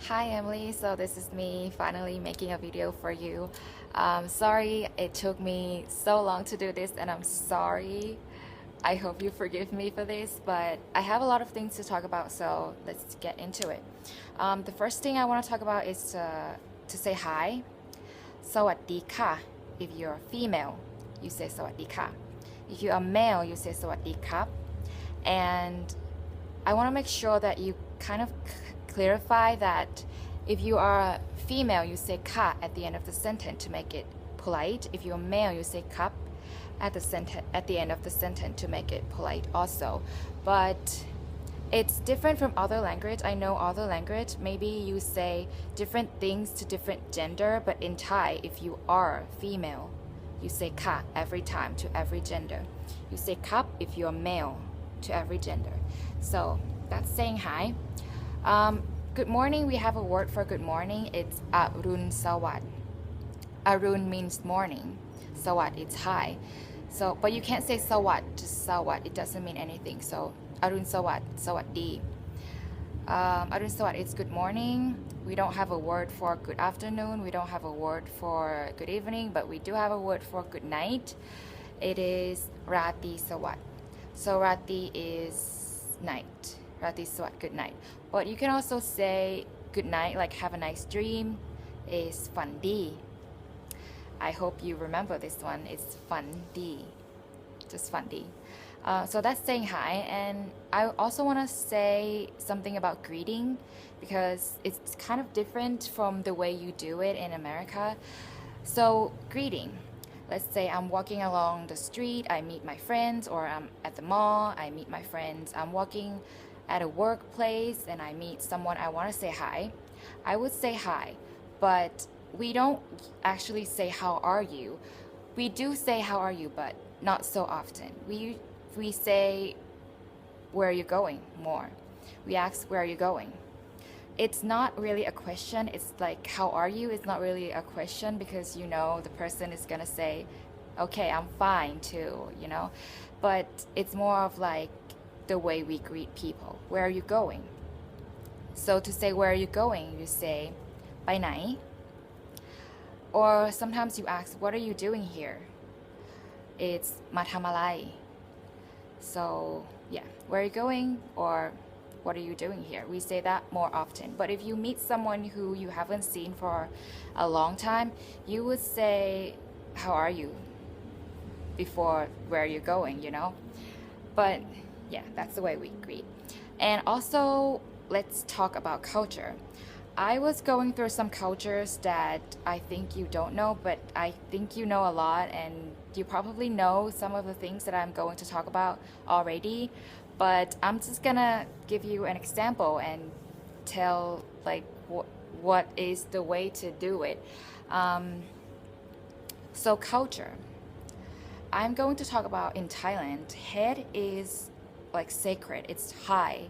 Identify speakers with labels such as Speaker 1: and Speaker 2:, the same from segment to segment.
Speaker 1: Hi Emily, so this is me finally making a video for you. Sorry it took me so long to do this and I'm sorry. I hope you forgive me for this, but I have a lot of things to talk about, so let's get into it. The first thing I want to talk about is to say hi. สวัสดีค่ะ if you're female, you say สวัสดีค่ะ if you're a male, you say สวัสดีครับ and I want to make sure that you kind of clarify that if you are a female, you say ka at the end of the sentence to make it polite. If you're a male, you say kap at the end of the sentence to make it polite also. But it's different from other language. I know other language, maybe you say different things to different gender, but in Thai, if you are female, you say ka every time to every gender. You say kap if you're male to every gender. So that's saying hi. Good morning, we have a word for good morning. It's Arun Sawad. Arun means morning. Sawad, it's hi. So, but you can't say Sawad, just Sawad. It doesn't mean anything. So, Arun Sawad, Sawaddi. Arun Sawad, it's good morning. We don't have a word for good afternoon. We don't have a word for good evening, but we do have a word for good night. It is Ratree Sawad. So, Ratree is night. Ratree Sawad, good night. But you can also say good night, like have a nice dream, is Fundee. I hope you remember this one. It's Fundee, just Fundee. So that's saying hi, and I also want to say something about greeting because it's kind of different from the way you do it in America. So greeting. Let's say I'm walking along the street, I meet my friends, or I'm at the mall, I meet my friends. I'm walking at a workplace and I meet someone, I want to say hi. I would say hi, but we don't actually say how are you. We do say how are you, but not so often. We say where are you going more. We ask where are you going. It's not really a question. It's like how are you? It's not really a question because you know the person is gonna say, okay, I'm fine too, you know. But it's more of like the way we greet people. Where are you going? So to say where are you going, you say ไปไหน or sometimes you ask what are you doing here? It's มาทำอะไร so yeah, where are you going or what are you doing here? We say that more often. But if you meet someone who you haven't seen for a long time, you would say how are you before where are you going, you know. But yeah, that's the way we greet. And also, let's talk about culture. I was going through some cultures that I think you don't know, but I think you know a lot, and you probably know some of the things that I'm going to talk about already. But I'm just gonna give you an example and tell like what is the way to do it. So culture. I'm going to talk about in Thailand, head is like sacred, it's high.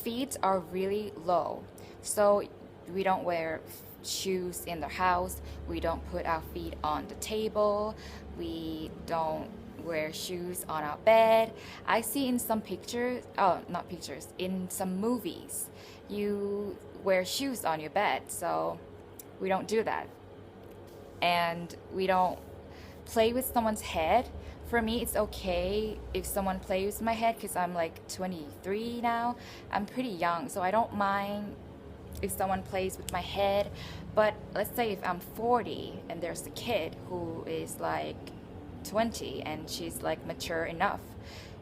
Speaker 1: Feet are really low. So we don't wear shoes in the house. We don't put our feet on the table. We don't wear shoes on our bed. I see in some pictures, not pictures, in some movies, you wear shoes on your bed. So we don't do that. And we don't play with someone's head. For me, it's okay if someone plays with my head because I'm like 23 now. I'm pretty young, so I don't mind if someone plays with my head. But let's say if I'm 40 and there's a kid who is like 20 and she's like mature enough,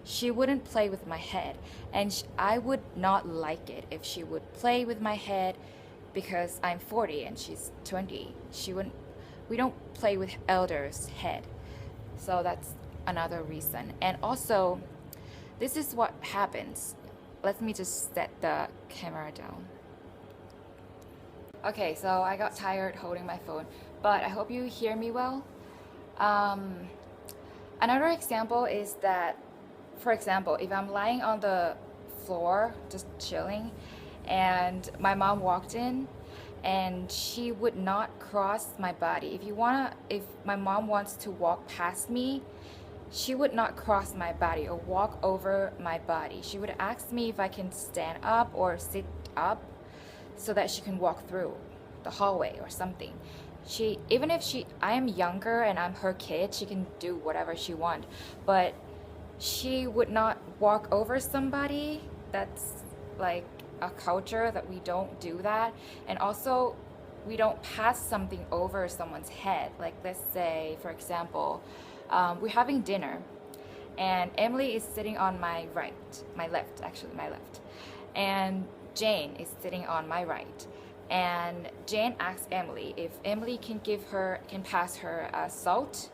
Speaker 1: she wouldn't play with my head. And I would not like it if she would play with my head because I'm 40 and she's 20. We don't play with elders' head. So that's another reason. And also, this is what happens. Let me just set the camera down. Okay, so I got tired holding my phone, but I hope you hear me well. Another example is that, for example, if I'm lying on the floor just chilling and my mom walked in and she would not cross my body. If my mom wants to walk past me, she would not cross my body or walk over my body. She would ask me if I can stand up or sit up. so that she can walk through the hallway or something. Even if I am younger and I'm her kid, she can do whatever she wants, but she would not walk over somebody. That's like a culture that we don't do that. And also we don't pass something over someone's head. Like, let's say, for example, we're having dinner and Emily is sitting on my left, and Jane is sitting on my right. And Jane asks Emily if Emily can pass her salt,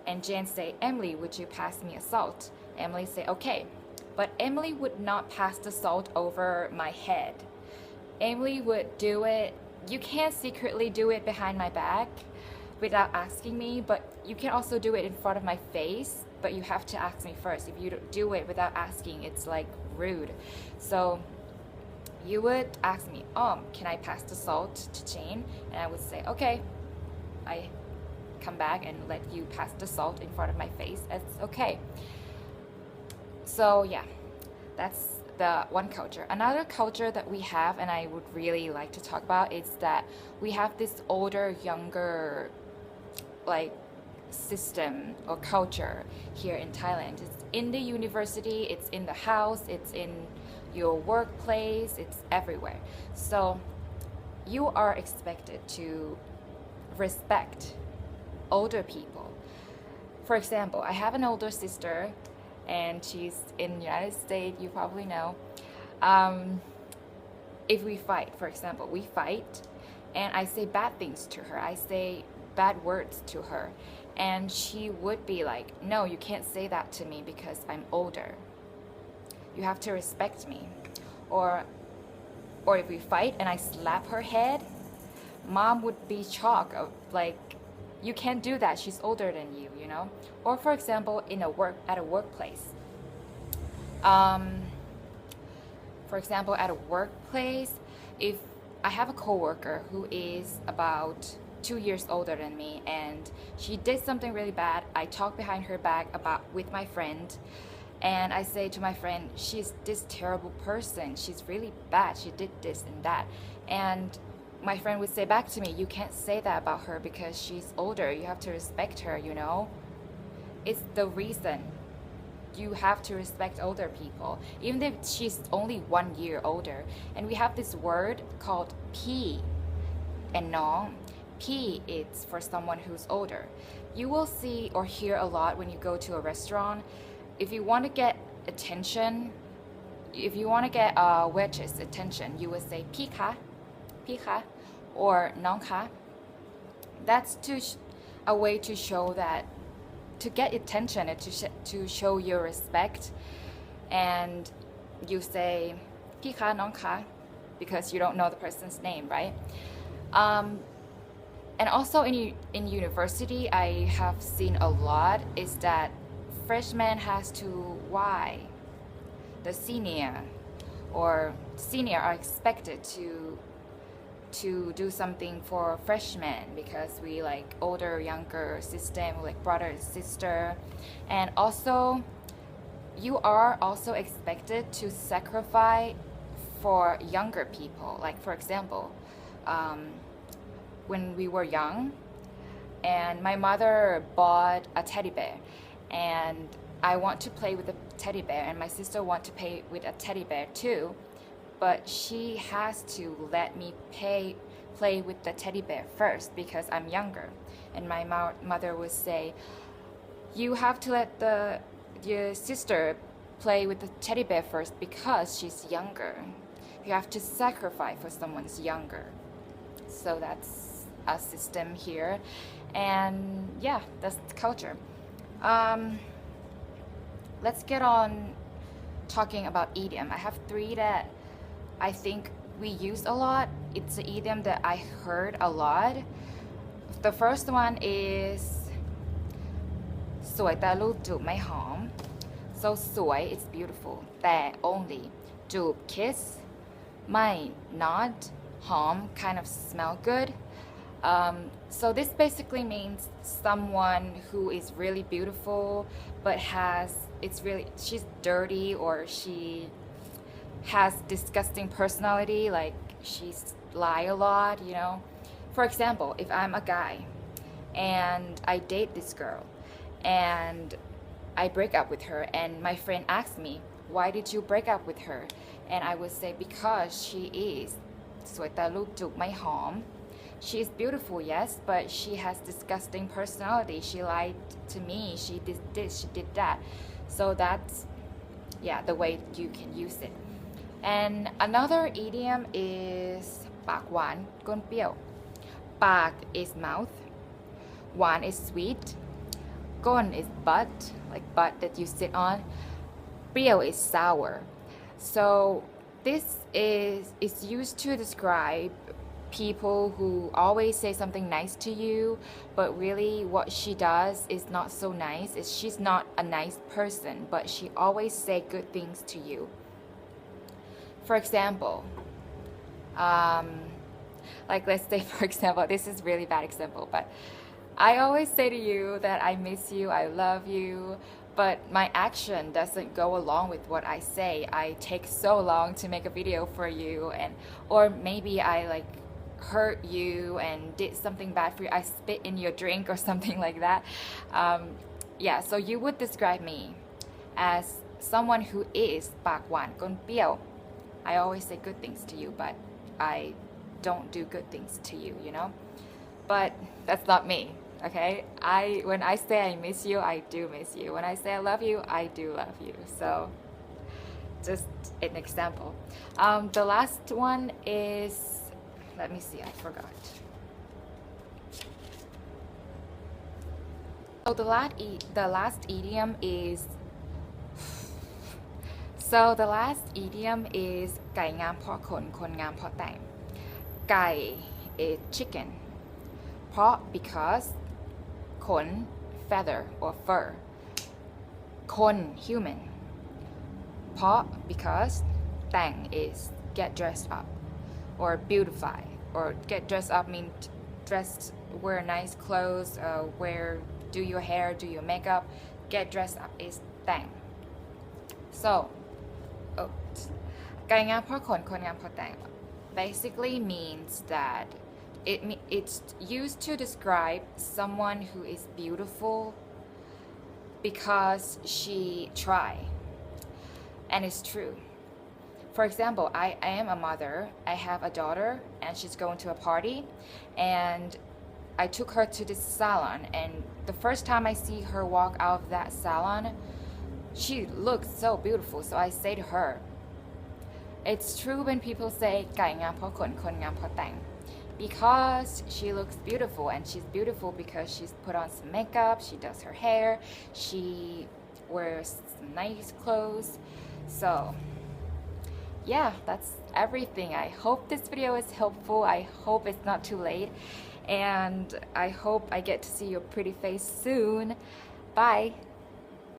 Speaker 1: and Jane say, Emily, would you pass me a salt? Emily say, okay. But Emily would not pass the salt over my head. Emily would do it. You can't secretly do it behind my back without asking me, but you can also do it in front of my face, but you have to ask me first. If you do it without asking, it's like rude. So you would ask me, can I pass the salt to Jane? And I would say, okay. I come back and let you pass the salt in front of my face. It's okay. So yeah, that's the one culture. Another culture that we have, and I would really like to talk about, is that we have this older, younger, like, system or culture here in Thailand. It's in the university, it's in the house, it's in your workplace, it's everywhere. So you are expected to respect older people. For example, I have an older sister and she's in the United States, you probably know. If we fight, for example, we fight and I say bad things to her, I say bad words to her, and she would be like, no, you can't say that to me because I'm older. You have to respect me. Or if we fight and I slap her head, mom would be shocked of like, you can't do that, she's older than you, you know? Or for example, at a workplace. For example, at a workplace, if I have a coworker who is about 2 years older than me and she did something really bad, I talk behind her back with my friend, and I say to my friend, she's this terrible person, she's really bad, she did this and that. And my friend would say back to me, you can't say that about her because she's older, you have to respect her, you know? It's the reason you have to respect older people, even if she's only 1 year older. And we have this word called P and Nong. P is for someone who's older. You will see or hear a lot when you go to a restaurant. If you want to get attention, if you want to get a waitress attention, you would say Pi ka, or Nong ka. That's a way to show that, to get attention and to show your respect. And you say Pi ka, Nong ka, because you don't know the person's name, right? And also in university, I have seen a lot is that freshman has to why the senior, or senior are expected to do something for freshmen because we like older, younger system, like brother and sister. And also you are also expected to sacrifice for younger people. Like, for example, when we were young and my mother bought a teddy bear and I want to play with the teddy bear and my sister want to play with a teddy bear too, but she has to let me play with the teddy bear first because I'm younger. And my mother would say, you have to let your sister play with the teddy bear first because she's younger. You have to sacrifice for someone's younger. So that's a system here. And yeah, that's the culture. Let's get on talking idiom idiom. I have 3 that I think we use a lot. It's an idiom that I heard a lot. The first one is สวยแต่รูปจูบไม่หอม so สวย it's beautiful แต่ only จูบ kiss ไม่ not หอม kind of smell good. So this basically means someone who is really beautiful but she's dirty or she has disgusting personality, like she's lie a lot, you know. For example, if I'm a guy and I date this girl and I break up with her and my friend asks me, why did you break up with her? And I would say, because she is สวยแต่รูปจูบไม่หอม she is beautiful, yes, but she has disgusting personality. She lied to me, she did this, she did that. So that's, yeah, the way you can use it. And another idiom is ปากหวานก้นเปรี้ยว ปาก is mouth, หวาน is sweet, ก้น is butt, like butt that you sit on, เปรี้ยว is sour. So this is used to describe people who always say something nice to you, but really what she does is not so nice. She's not a nice person, but she always say good things to you. For example, like let's say for example, this is really bad example, but I always say to you that I miss you, I love you, but my action doesn't go along with what I say. I take so long to make a video for you, and or maybe I like hurt you and did something bad for you. I spit in your drink or something like that. Yeah, so you would describe me as someone who is ปากหวานก้นเปรี้ยว I always say good things to you, but I don't do good things to you, you know. But that's not me. Okay, when I say I miss you, I do miss you. When I say I love you, I do love you. So just an example. The last one is, let me see, I forgot. So the last idiom is,ไก่งามเพราะขน คนงามเพราะแต่ง ไก่ is chicken, เพราะ because, ขน feather or fur, คน human, เพราะ because, แต่ง is get dressed up or beautify, or get dressed up means dressed, wear nice clothes, do your hair, do your makeup. Get dressed up is แต่ง so ไก่งามเพราะขน คนงามเพราะแต่ง basically means that it's used to describe someone who is beautiful because she tried, and it's true. For example, I am a mother. I have a daughter and she's going to a party, and I took her to this salon, and the first time I see her walk out of that salon, she looks so beautiful. So I say to her, it's true when people say ไก่งามเพราะขน คนงามเพราะแต่ง, because she looks beautiful, and she's beautiful because she's put on some makeup, she does her hair, she wears some nice clothes. So yeah, that's everything. I hope this video is helpful. I hope it's not too late, and I hope I get to see your pretty face soon. Bye.